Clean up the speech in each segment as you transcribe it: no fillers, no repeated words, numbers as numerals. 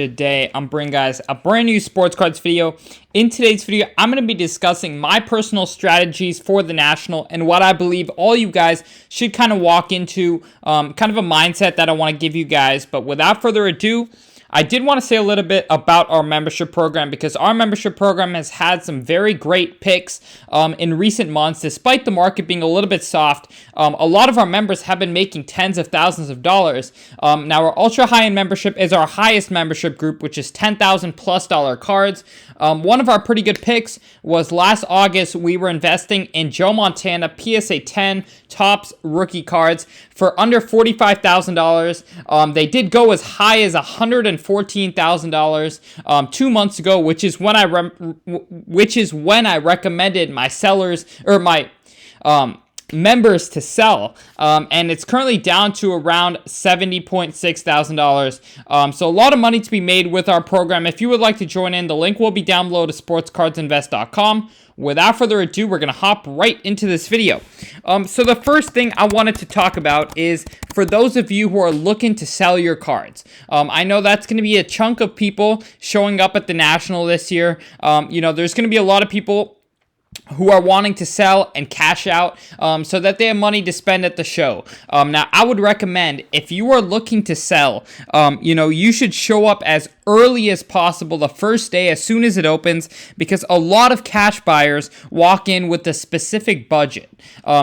Today I'm bringing guys a brand new sports cards video. In today's video, I'm going to be discussing my personal strategies for the National and what I believe all you guys should kind of walk into, kind of a mindset that I want to give you guys. But without further ado, I did want to say a little bit about our membership program because our membership program has had some very great picks in recent months. Despite the market being a little bit soft, a lot of our members have been making tens of thousands of dollars. Now, our ultra high-end membership is our highest membership group, which is $10,000+ cards. One of our pretty good picks was last August. We were investing in Joe Montana PSA 10 Topps rookie cards for under $45,000. They did go as high as $114,000 2 months ago, which is when I recommended my sellers or my members to sell, and it's currently down to around $70,600. So a lot of money to be made with our program. If you would like to join in, the link will be down below to sportscardsinvest.com. Without further ado, we're going to hop right into this video. So the first thing I wanted to talk about is for those of you who are looking to sell your cards. I know that's going to be a chunk of people showing up at the National this year. There's going to be a lot of people who are wanting to sell and cash out so that they have money to spend at the show. Now, I would recommend if you are looking to sell, you should show up as early as possible the first day as soon as it opens, because a lot of cash buyers walk in with a specific budget.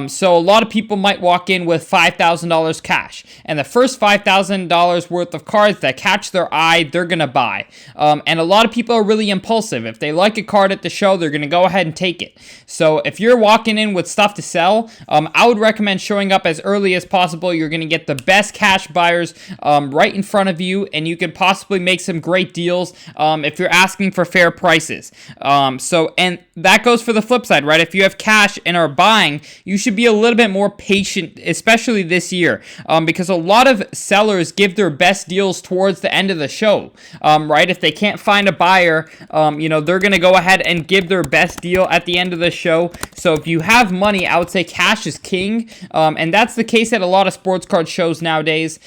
So a lot of people might walk in with $5,000 cash, and the first $5,000 worth of cards that catch their eye, they're going to buy. And a lot of people are really impulsive. If they like a card at the show, they're going to go ahead and take it. So if you're walking in with stuff to sell, I would recommend showing up as early as possible. You're going to get the best cash buyers right in front of you, and you can possibly make some great deals if you're asking for fair prices. And that goes for the flip side, right? If you have cash and are buying, you should be a little bit more patient, especially this year, because a lot of sellers give their best deals towards the end of the show, right? If they can't find a buyer, they're going to go ahead and give their best deal at the end of the show. So if you have money, I would say cash is king, and that's the case at a lot of sports card shows nowadays.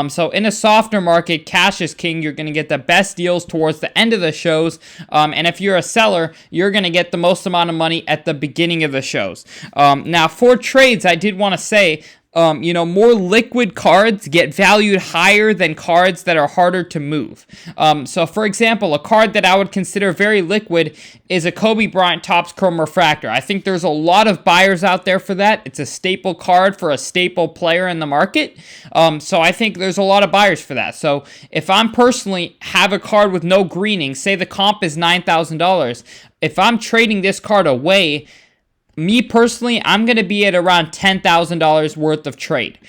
So in a softer market, cash is king. You're going to get the best deals towards the end of the shows, and if you're a seller, you're going to get the most amount of money at the beginning of the shows. Now, for trades, I did want to say, more liquid cards get valued higher than cards that are harder to move. So, for example, a card that I would consider very liquid is a Kobe Bryant Topps Chrome Refractor. I think there's a lot of buyers out there for that. It's a staple card for a staple player in the market. So I think there's a lot of buyers for that. So if I'm personally have a card with no greening, say the comp is $9,000, if I'm trading this card away, me personally, I'm going to be at around $10,000 worth of trade,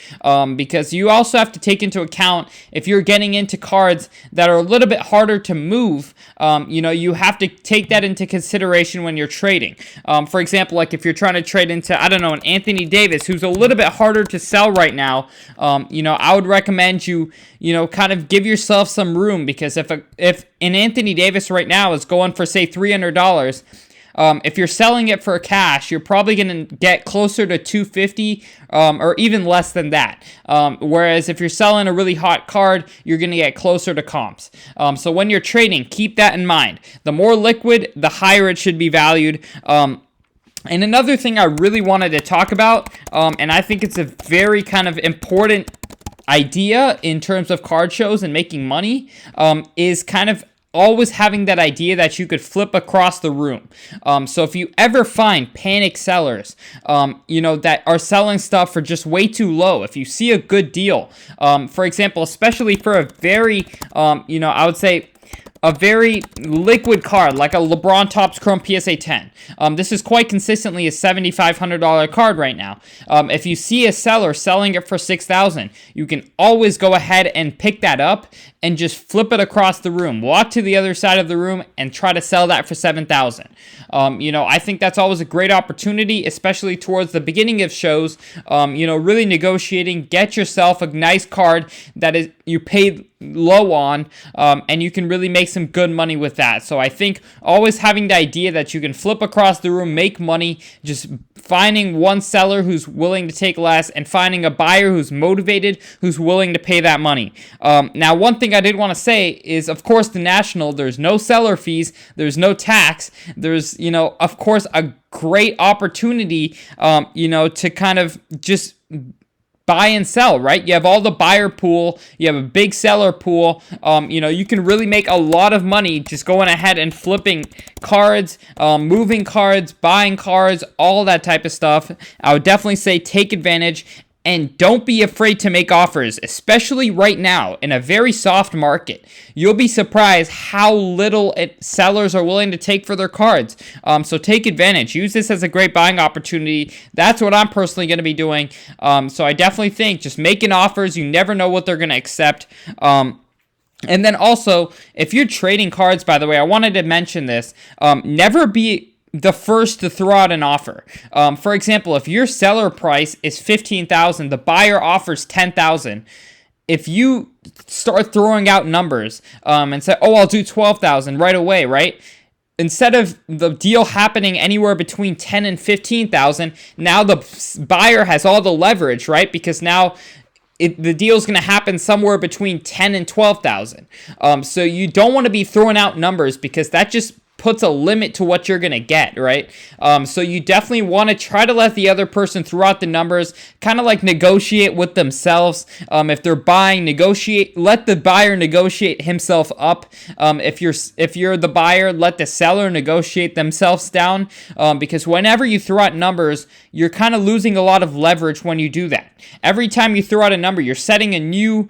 because you also have to take into account if you're getting into cards that are a little bit harder to move, you have to take that into consideration when you're trading. For example, like if you're trying to trade into, an Anthony Davis, who's a little bit harder to sell right now, I would recommend you, kind of give yourself some room, because if an Anthony Davis right now is going for, say, $300, if you're selling it for cash, you're probably going to get closer to $250 or even less than that. Whereas if you're selling a really hot card, you're going to get closer to comps. So when you're trading, keep that in mind. The more liquid, the higher it should be valued. And another thing I really wanted to talk about, and I think it's a very kind of important idea in terms of card shows and making money, is kind of always having that idea that you could flip across the room. So if you ever find panic sellers, that are selling stuff for just way too low, if you see a good deal, for example, especially for a very, I would say, a very liquid card like a LeBron Topps Chrome PSA 10. This is quite consistently a $7,500 card right now. If you see a seller selling it for $6,000, you can always go ahead and pick that up and just flip it across the room. Walk to the other side of the room and try to sell that for $7,000. I think that's always a great opportunity, especially towards the beginning of shows. Really negotiating, get yourself a nice card that is you paid low on, and you can really make some good money with that. So I think always having the idea that you can flip across the room, make money, just finding one seller who's willing to take less and finding a buyer who's motivated, who's willing to pay that money. Now, one thing I did want to say is, of course, the National, there's no seller fees, there's no tax, there's, of course, a great opportunity, to kind of just buy and sell, right? You have all the buyer pool, you have a big seller pool. You can really make a lot of money just going ahead and flipping cards, moving cards, buying cards, all that type of stuff. I would definitely say take advantage. And don't be afraid to make offers, especially right now in a very soft market. You'll be surprised how little sellers are willing to take for their cards. So take advantage. Use this as a great buying opportunity. That's what I'm personally going to be doing. So I definitely think just making offers. You never know what they're going to accept. And then also, if you're trading cards, by the way, I wanted to mention this. Never be the first to throw out an offer. For example, if your seller price is $15,000, the buyer offers $10,000. If you start throwing out numbers and say, "Oh, I'll do $12,000 right away," right? Instead of the deal happening anywhere between $10,000 and $15,000, now the buyer has all the leverage, right? Because now the deal is going to happen somewhere between $10,000 and $12,000. So you don't want to be throwing out numbers because that just puts a limit to what you're going to get, right? So you definitely want to try to let the other person throw out the numbers, kind of like negotiate with themselves. If they're buying, let the buyer negotiate himself up. If you're the buyer, let the seller negotiate themselves down, because whenever you throw out numbers, you're kind of losing a lot of leverage when you do that. Every time you throw out a number, you're setting a new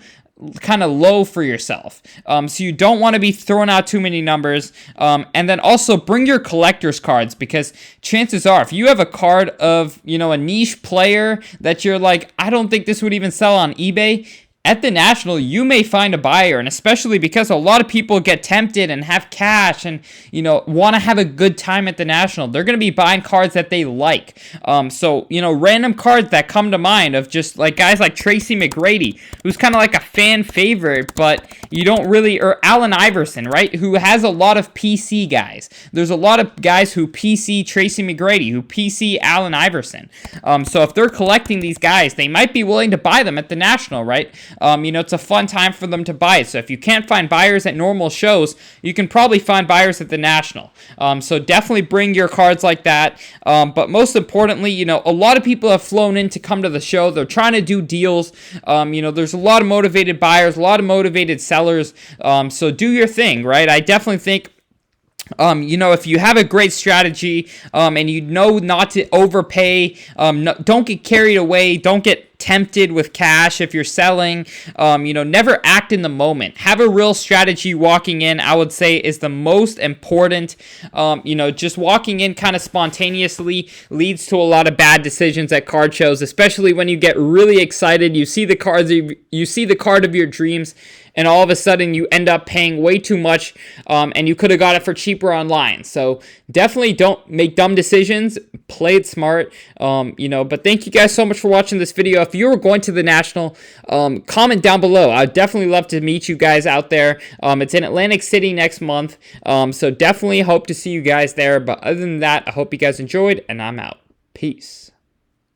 kind of low for yourself. So you don't want to be throwing out too many numbers. And then also bring your collector's cards, because chances are if you have a card of, a niche player that you're like, I don't think this would even sell on eBay, at the National, you may find a buyer, and especially because a lot of people get tempted and have cash and, want to have a good time at the National. They're going to be buying cards that they like. So, random cards that come to mind of just like guys like Tracy McGrady, who's kind of like a fan favorite, but you don't really, or Allen Iverson, right? Who has a lot of PC guys. There's a lot of guys who PC Tracy McGrady, who PC Allen Iverson. So if they're collecting these guys, they might be willing to buy them at the National, right? It's a fun time for them to buy it. So if you can't find buyers at normal shows, you can probably find buyers at the National. So definitely bring your cards like that. But most importantly, a lot of people have flown in to come to the show. They're trying to do deals. There's a lot of motivated buyers, a lot of motivated sellers. So do your thing, right? I definitely think if you have a great strategy, and not to overpay, don't get carried away, don't get tempted with cash if you're selling, never act in the moment. Have a real strategy walking in, I would say, is the most important. Just walking in kind of spontaneously leads to a lot of bad decisions at card shows, especially when you get really excited, you see the card of your dreams, and all of a sudden you end up paying way too much, and you could have got it for cheaper online. So definitely don't make dumb decisions. Play it smart. But thank you guys so much for watching this video. If you're going to the National, comment down below. I'd definitely love to meet you guys out there. It's in Atlantic City next month. So definitely hope to see you guys there. But other than that, I hope you guys enjoyed, and I'm out. Peace.